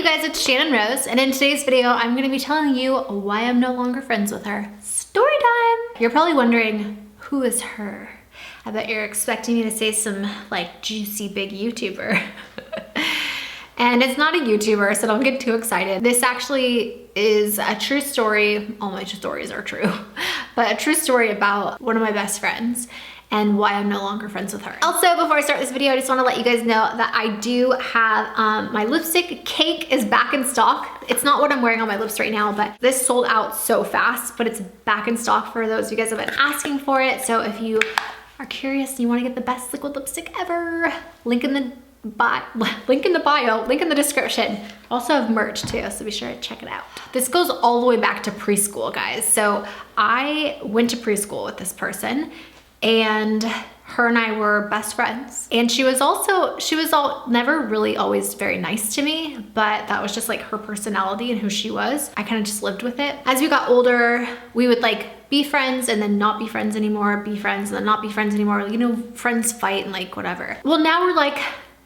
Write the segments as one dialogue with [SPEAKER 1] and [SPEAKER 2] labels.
[SPEAKER 1] guys, it's Channon Rose, and in today's video, I'm gonna be telling you why I'm no longer friends with her. Story time! You're probably wondering, who is her? I bet you're expecting me to say some like juicy big YouTuber. And it's not a YouTuber, so don't get too excited. This actually is a true story. All my stories are true, but a true story about one of my best friends and why I'm no longer friends with her. Also, before I start this video, I just wanna let you guys know that I do have my lipstick cake is back in stock. It's not what I'm wearing on my lips right now, but this sold out so fast, but it's back in stock for those of you guys that have been asking for it. So if you are curious and you wanna get the best liquid lipstick ever, link in the bio, link in the description. Also have merch too, so be sure to check it out. This goes all the way back to preschool, guys. So I went to preschool with this person, and her and I were best friends. And she was never really always very nice to me, but that was just like her personality and who she was. I kind of just lived with it. As we got older, we would like be friends and then not be friends anymore, be friends and then not be friends anymore. You know, friends fight and like whatever. Well, now we're like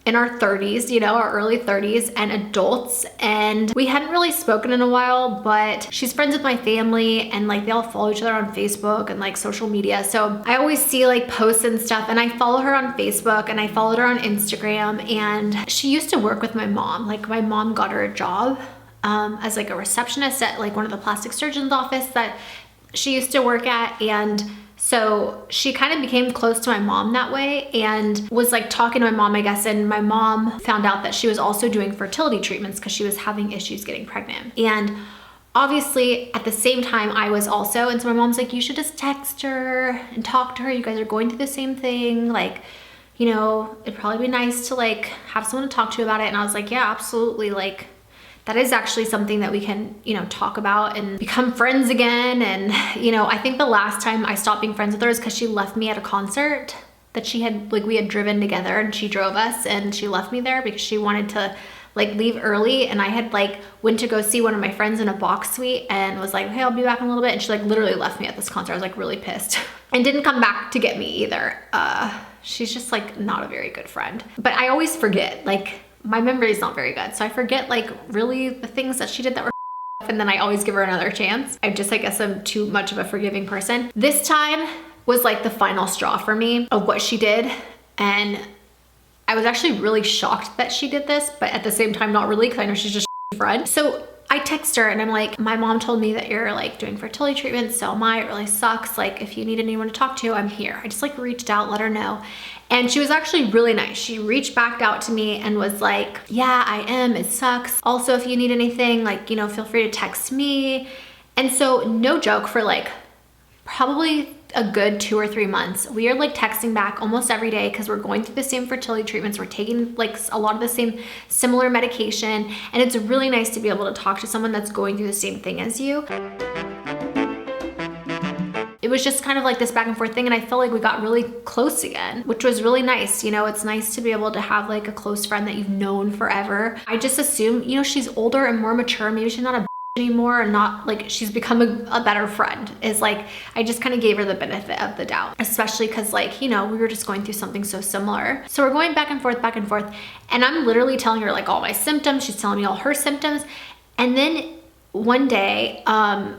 [SPEAKER 1] in our 30s, you know, our early 30s and adults, and we hadn't really spoken in a while, but she's friends with my family and like they all follow each other on Facebook and like social media. So I always see like posts and stuff, and I follow her on Facebook and I followed her on Instagram, and she used to work with my mom. Like my mom got her a job as like a receptionist at like one of the plastic surgeon's office that she used to work at, and so she kind of became close to my mom that way and was like talking to my mom, I guess, and my mom found out that she was also doing fertility treatments because she was having issues getting pregnant. And obviously at the same time I was also, and so my mom's like, you should just text her and talk to her. You guys are going through the same thing. Like, you know, it'd probably be nice to like have someone to talk to about it. And I was like, yeah, absolutely. Like, that is actually something that we can, you know, talk about and become friends again. And, you know, I think the last time I stopped being friends with her is because she left me at a concert that she had, like we had driven together, and she drove us and she left me there because she wanted to like leave early. And I had like went to go see one of my friends in a box suite and was like, hey, I'll be back in a little bit. And she like literally left me at this concert. I was like really pissed and didn't come back to get me either. She's just like not a very good friend, but I always forget, like, my memory is not very good. So I forget like really the things that she did that were and then I always give her another chance. I guess I'm too much of a forgiving person. This time was like the final straw for me of what she did. And I was actually really shocked that she did this, but at the same time, not really, because I know she's just a friend. So I text her and I'm like, my mom told me that you're like doing fertility treatment, so am I. It really sucks. Like if you need anyone to talk to, I'm here. I just like reached out, let her know. And she was actually really nice. She reached back out to me and was like, yeah, I am, it sucks. Also, if you need anything, like, you know, feel free to text me. And so no joke, for like probably a good 2 or 3 months, we are like texting back almost every day because we're going through the same fertility treatments. We're taking like a lot of the same similar medication. And it's really nice to be able to talk to someone that's going through the same thing as you. It was just kind of like this back and forth thing, and I felt like we got really close again, which was really nice. You know, it's nice to be able to have like a close friend that you've known forever. I just assume, you know, she's older and more mature. Maybe she's not a anymore, and not like she's become a better friend. Is like, I just kind of gave her the benefit of the doubt, especially because like, you know, we were just going through something so similar. So we're going back and forth, and I'm literally telling her like all my symptoms. She's telling me all her symptoms. And then one day,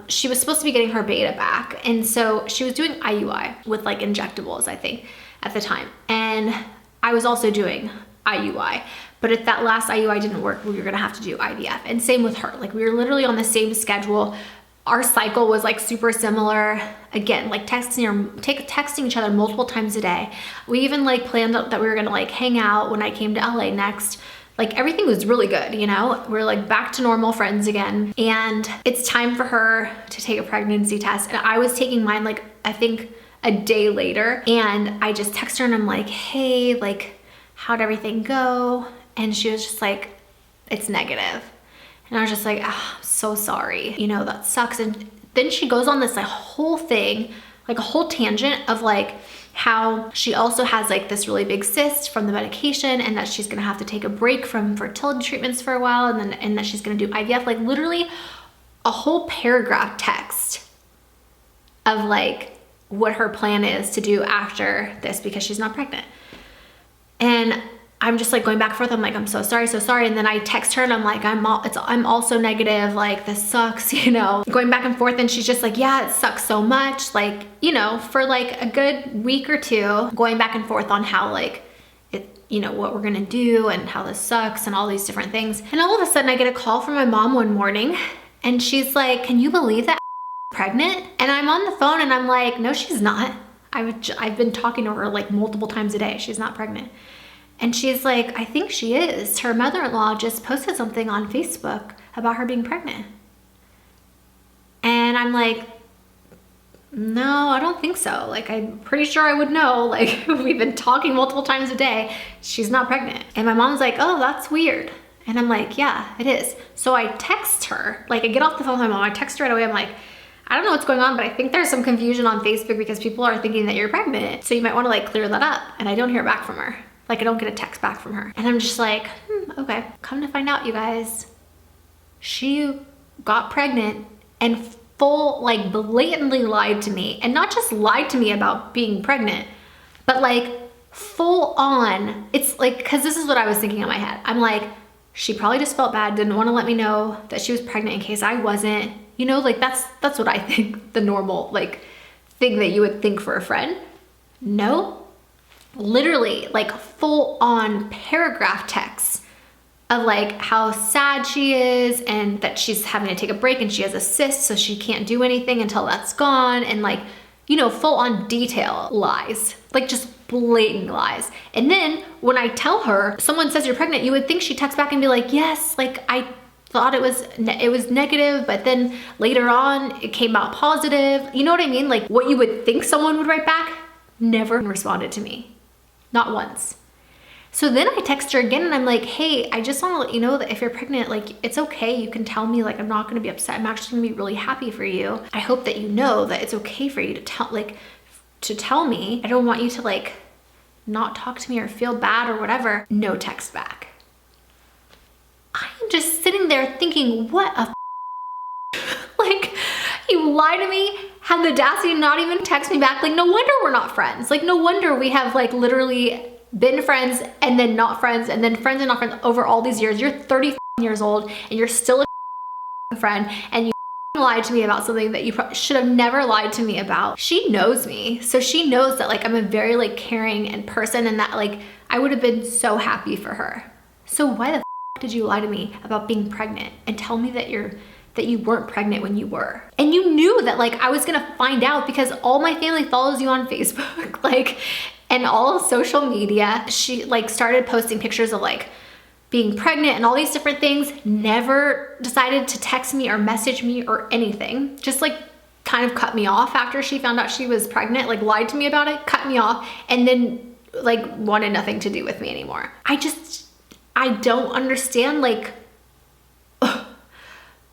[SPEAKER 1] she was supposed to be getting her beta back. And so she was doing IUI with like injectables, I think, at the time. And I was also doing IUI. But if that last IUI didn't work, we were gonna have to do IVF. And same with her. Like we were literally on the same schedule. Our cycle was like super similar. Again, like texting each other multiple times a day. We even like planned that we were gonna like hang out when I came to LA next. Like everything was really good, you know? We're like back to normal friends again. And it's time for her to take a pregnancy test. And I was taking mine like, I think a day later. And I just text her and I'm like, hey, like, how'd everything go? And she was just like, it's negative. And I was just like, oh, I'm so sorry. You know, that sucks. And then she goes on this like whole thing, like a whole tangent of like, how she also has like this really big cyst from the medication, and that she's gonna have to take a break from fertility treatments for a while, and that she's gonna do IVF, like literally a whole paragraph text of like what her plan is to do after this because she's not pregnant. And I'm just like going back and forth. I'm like, I'm so sorry, so sorry. And then I text her and I'm like, I'm also negative. Like, this sucks, you know, going back and forth. And she's just like, yeah, it sucks so much. Like, you know, for like a good week or two, going back and forth on how like it, you know, what we're gonna do and how this sucks and all these different things. And all of a sudden I get a call from my mom one morning and she's like, can you believe that pregnant? And I'm on the phone and I'm like, no, she's not. I've been talking to her like multiple times a day. She's not pregnant. And she's like, I think she is. Her mother-in-law just posted something on Facebook about her being pregnant. And I'm like, no, I don't think so. Like, I'm pretty sure I would know. Like, we've been talking multiple times a day. She's not pregnant. And my mom's like, oh, that's weird. And I'm like, yeah, it is. So I text her, like I get off the phone with my mom, I text her right away. I'm like, I don't know what's going on, but I think there's some confusion on Facebook because people are thinking that you're pregnant. So you might want to like clear that up. And I don't hear back from her. Like, I don't get a text back from her. And I'm just like, okay. Come to find out, you guys, she got pregnant and full, like, blatantly lied to me. And not just lied to me about being pregnant, but like full on. It's like, because this is what I was thinking in my head. I'm like, she probably just felt bad, didn't want to let me know that she was pregnant in case I wasn't. You know, like that's what I think the normal like thing that you would think for a friend. No. Literally like full on paragraph texts of like how sad she is and that she's having to take a break and she has a cyst so she can't do anything until that's gone, and like, you know, full on detail lies, like just blatant lies. And then when I tell her someone says you're pregnant, you would think she'd text back and be like, yes, like I thought it was negative, but then later on it came out positive. You know what I mean? Like what you would think someone would write back never responded to me. Not once. So then I text her again and I'm like, hey, I just want to let you know that if you're pregnant, like it's okay. You can tell me, like, I'm not going to be upset. I'm actually going to be really happy for you. I hope that you know that it's okay for you to tell me. I don't want you to like not talk to me or feel bad or whatever. No text back. I'm just sitting there thinking, what a like, you lie to me, have the audacity to not even text me back. Like, no wonder we're not friends. Like, no wonder we have like literally been friends and then not friends and then friends and not friends over all these years. You're 30 years old and you're still a friend, and you lied to me about something that you should have never lied to me about. She knows me. So she knows that like I'm a very like caring and person, and that like I would have been so happy for her. So why the did you lie to me about being pregnant and tell me that you weren't pregnant when you were? And you knew that like I was gonna find out because all my family follows you on Facebook, like, and all of social media. She like started posting pictures of like being pregnant and all these different things. Never decided to text me or message me or anything. Just like kind of cut me off after she found out she was pregnant, like lied to me about it, cut me off, and then like wanted nothing to do with me anymore. I don't understand like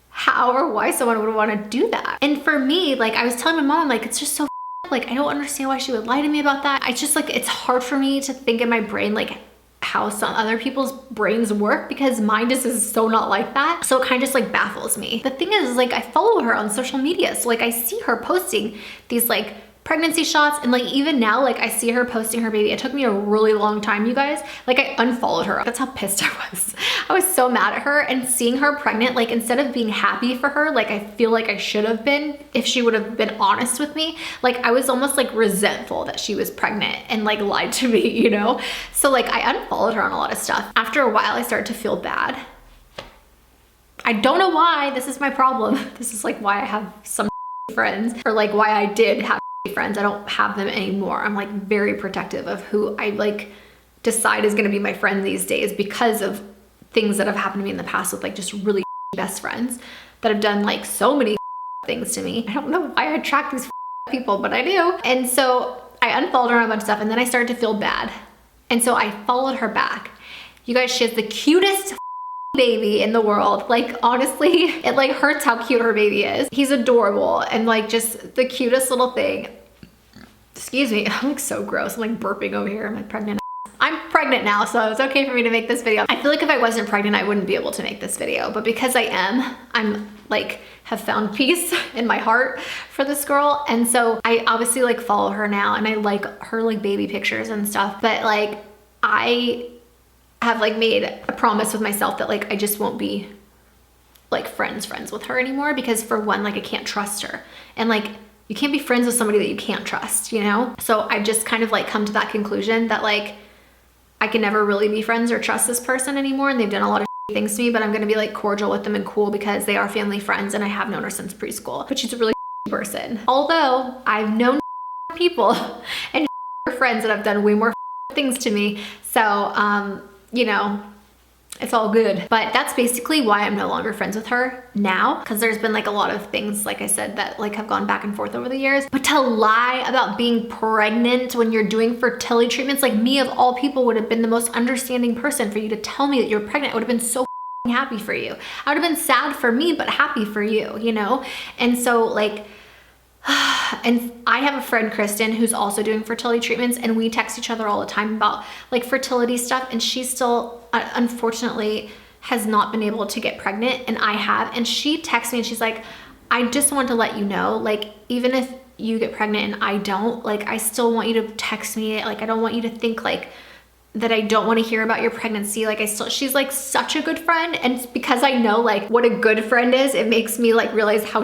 [SPEAKER 1] how or why someone would want to do that. And for me, like I was telling my mom, like, it's just so like, I don't understand why she would lie to me about that. I just like, it's hard for me to think in my brain, like how some other people's brains work, because mine just is so not like that. So it kind of just like baffles me. The thing is like, I follow her on social media. So like I see her posting these like pregnancy shots, and like even now, like I see her posting her baby. It took me a really long time, you guys. Like I unfollowed her. That's how pissed I was. I was so mad at her, and seeing her pregnant, like instead of being happy for her, like I feel like I should have been if she would have been honest with me. Like I was almost like resentful that she was pregnant and like lied to me, you know? So like I unfollowed her on a lot of stuff. After a while, I started to feel bad. I don't know why. This is my problem. This is like why I have some friends, or like why I did have friends. I don't have them anymore. I'm like very protective of who I like decide is going to be my friend these days, because of things that have happened to me in the past with like just really best friends that have done like so many things to me. I don't know why I attract these people, but I do. And so I unfollowed her on a bunch of stuff, and then I started to feel bad. And so I followed her back. You guys, she has the cutest baby in the world. Like honestly, it like hurts how cute her baby is. He's adorable and like just the cutest little thing. Excuse me, I'm like so gross. I'm like burping over here. I'm like pregnant. I'm pregnant now, so it's okay for me to make this video. I feel like if I wasn't pregnant, I wouldn't be able to make this video, but because I am, I'm like have found peace in my heart for this girl. And so I obviously like follow her now, and I like her like baby pictures and stuff, but like I have like made a promise with myself that like I just won't be like friends with her anymore, because for one, like I can't trust her, and like you can't be friends with somebody that you can't trust, you know? So I've just kind of like come to that conclusion that like I can never really be friends or trust this person anymore, and they've done a lot of things to me, but I'm gonna be like cordial with them and cool because they are family friends and I have known her since preschool. But she's a really person. Although I've known people and friends that have done way more things to me. So, you know, it's all good. But that's basically why I'm no longer friends with her now, because there's been like a lot of things, like I said, that like have gone back and forth over the years. But to lie about being pregnant when you're doing fertility treatments, like me of all people would have been the most understanding person for you to tell me that you're pregnant. I would have been so happy for you. I would have been sad for me, but happy for you, you know? And so like, and I have a friend, Kristen, who's also doing fertility treatments, and we text each other all the time about like fertility stuff, and she still unfortunately has not been able to get pregnant, and I have. And she texts me and she's like, I just want to let you know, like, even if you get pregnant and I don't, like, I still want you to text me. Like, I don't want you to think like that I don't want to hear about your pregnancy. Like, she's like such a good friend, and because I know like what a good friend is, it makes me like realize how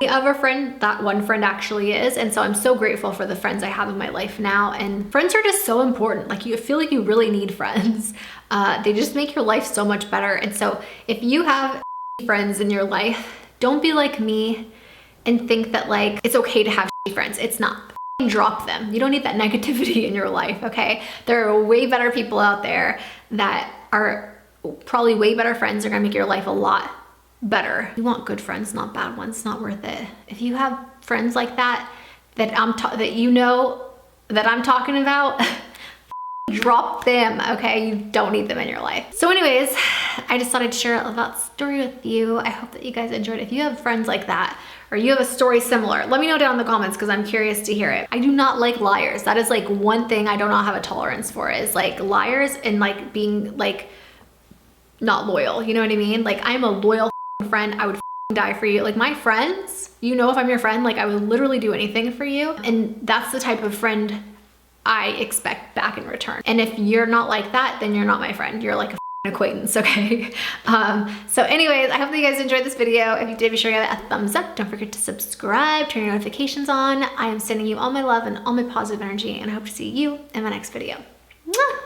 [SPEAKER 1] of a friend that one friend actually is. And so I'm so grateful for the friends I have in my life now. And friends are just so important. Like, you feel like you really need friends. They just make your life so much better. And so if you have friends in your life, don't be like me and think that like it's okay to have friends. It's not. Drop them. You don't need that negativity in your life, okay? There are way better people out there that are probably way better friends. Are gonna make your life a lot better. You want good friends, not bad ones. It's not worth it. If you have friends like that, that you know that I'm talking about, drop them, okay? You don't need them in your life. So anyways, I just thought I'd share that story with you. I hope that you guys enjoyed it. If you have friends like that, or you have a story similar, let me know down in the comments, because I'm curious to hear it. I do not like liars. That is like one thing I do not have a tolerance for, is like liars and like being like not loyal. You know what I mean? Like, I'm a loyal friend. I would die for you. Like, my friends, you know, if I'm your friend, like I would literally do anything for you. And that's the type of friend I expect back in return. And if you're not like that, then you're not my friend. You're like a acquaintance, okay? So anyways, I hope that you guys enjoyed this video. If you did, be sure to give it a thumbs up. Don't forget to subscribe, turn your notifications on. I am sending you all my love and all my positive energy, and I hope to see you in my next video.